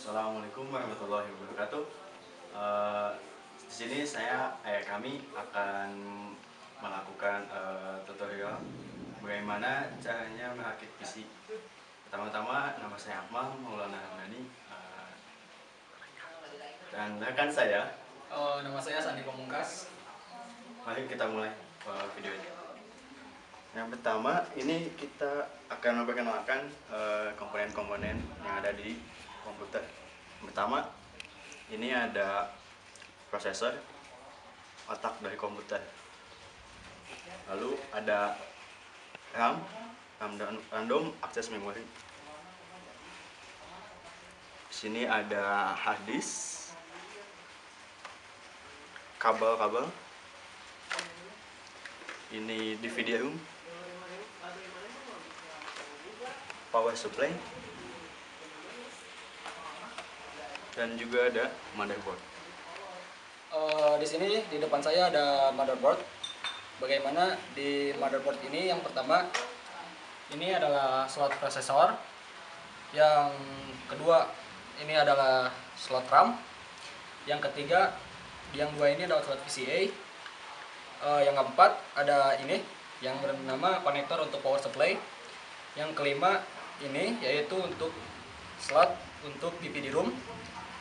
Assalamualaikum warahmatullahi wabarakatuh. Di sini kami akan melakukan tutorial bagaimana caranya merakit PC. Pertama-tama, nama saya Akmal Maulana Hamdani, dan rekan saya. Nama saya Sandi Pamungkas. Mari kita mulai video ini. Yang pertama, ini kita akan memperkenalkan komponen-komponen yang ada di komputer. Pertama, ini ada prosesor, otak dari komputer. Lalu ada RAM, random access memory. Di sini ada hard disk, kabel-kabel. Ini DVD room, power supply, dan juga ada motherboard. Di sini di depan saya ada motherboard. Bagaimana di motherboard ini? Yang pertama, ini adalah slot prosesor. Yang kedua, ini adalah slot RAM. Yang ketiga, yang dua ini adalah slot VCA. Yang keempat ada ini yang bernama konektor untuk power supply. Yang kelima ini yaitu untuk slot untuk DVD room.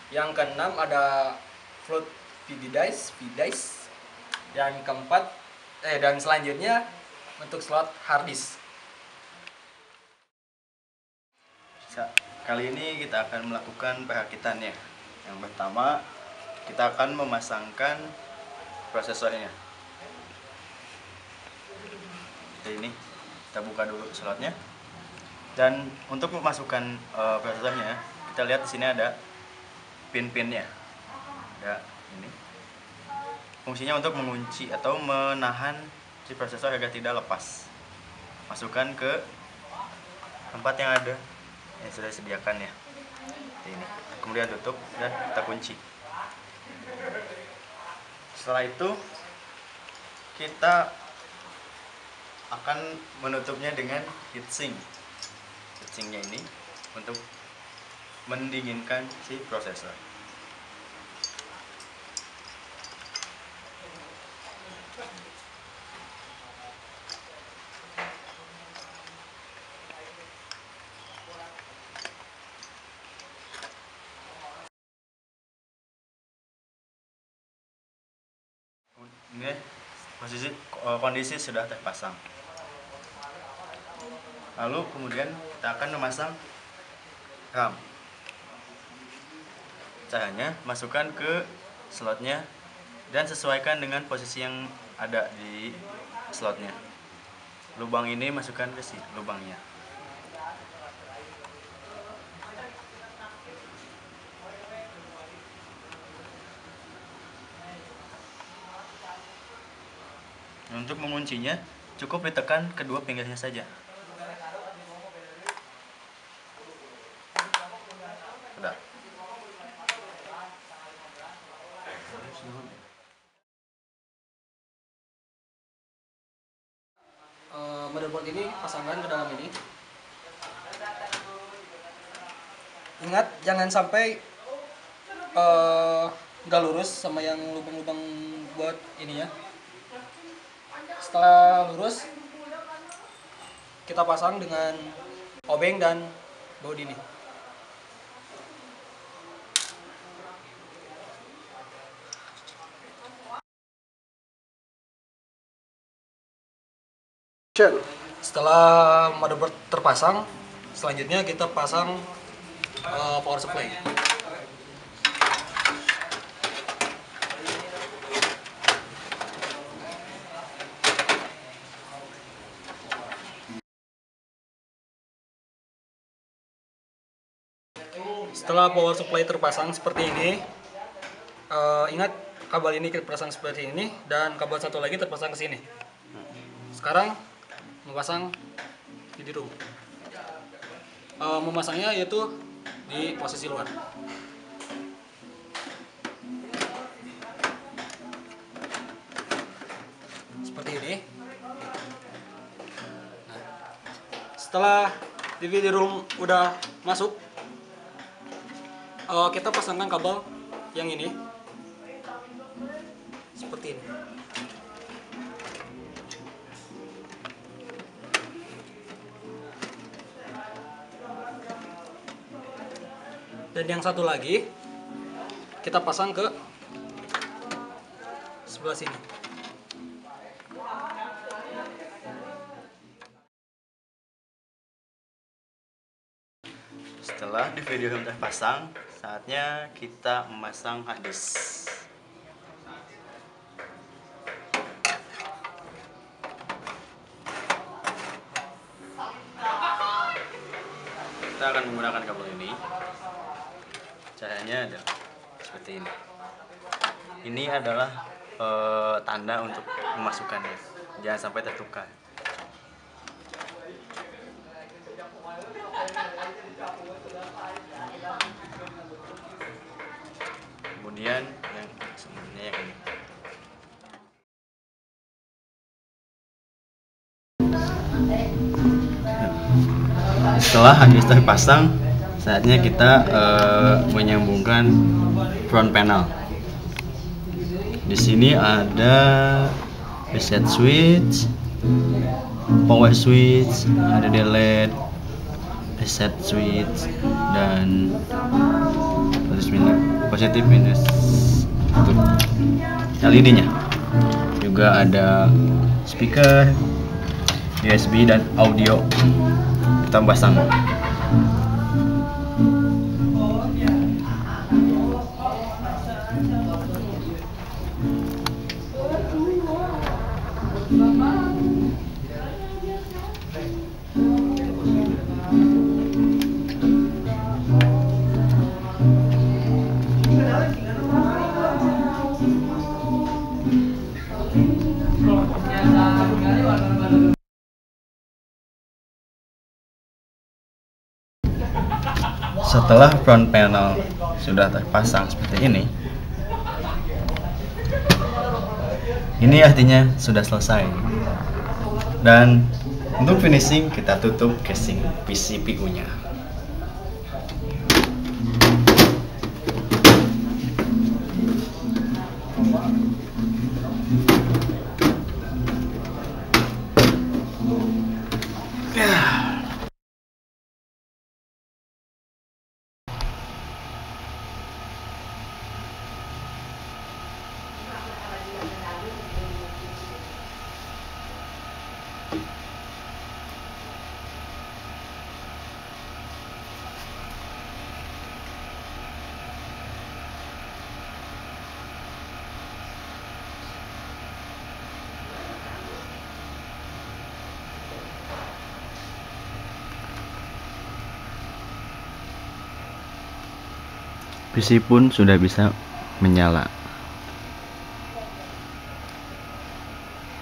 Yang keenam ada float VD disk. Yang keempat dan selanjutnya untuk slot hard disk. Kali ini kita akan melakukan perakitannya. Yang pertama, kita akan memasangkan prosesornya. Ini kita buka dulu slotnya. Dan untuk memasukkan prosesornya, kita lihat di sini ada pin-pinnya. Ada ini. Fungsinya untuk mengunci atau menahan si prosesor agar tidak lepas. Masukkan ke tempat yang ada yang sudah disediakan ya. Ini. Kemudian tutup dan kita kunci. Setelah itu kita akan menutupnya dengan heatsink. Heatsinknya ini untuk mendinginkan si prosesor. Ini kondisi sudah terpasang. Lalu kemudian kita akan memasang RAM. Caranya, masukkan ke slotnya dan sesuaikan dengan posisi yang ada di slotnya. Lubang ini masukkan ke sini lubangnya. Untuk menguncinya, cukup ditekan kedua pinggirnya saja. Sudah. Motherboard ini pasangkan ke dalam ini. Ingat jangan sampai nggak lurus sama yang lubang-lubang buat ini ya. Setelah lurus, kita pasang dengan obeng dan baut ini. Setelah motherboard terpasang, selanjutnya kita pasang power supply. Setelah power supply terpasang seperti ini, ingat kabel ini terpasang seperti ini dan kabel satu lagi terpasang ke sini. Sekarang memasang di room. Memasangnya yaitu di posisi luar. Seperti ini. Nah, setelah DVD room udah masuk, Kita pasangkan kabel yang ini seperti ini. Dan yang satu lagi kita pasang ke sebelah sini. Setelah di video yang terpasang, saatnya kita memasang hard disk. Kita akan menggunakan kabel ini. Caranya adalah seperti ini. Ini adalah tanda untuk memasukkannya. Jangan sampai tertukar. Kemudian yang sebenarnya yang ini. Setelah hard disk terpasang, saatnya kita menyambungkan front panel. Di sini ada reset switch, power switch, ada delete, reset switch, dan positif minus untuk LED-nya. Juga ada speaker, USB dan audio. Kita pasang. Setelah front panel sudah terpasang seperti ini artinya sudah selesai. Dan untuk finishing kita tutup casing PCPU-nya. PC pun sudah bisa menyala.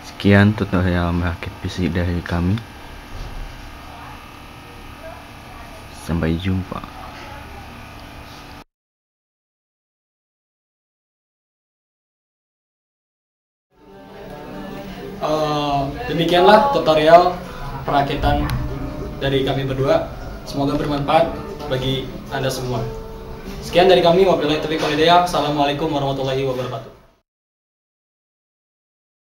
Sekian tutorial merakit PC dari kami. Sampai jumpa. Demikianlah tutorial perakitan dari kami berdua. Semoga bermanfaat bagi Anda semua. Sekian dari kami, wabillahi taufiq wal hidayah. Assalamualaikum warahmatullahi wabarakatuh.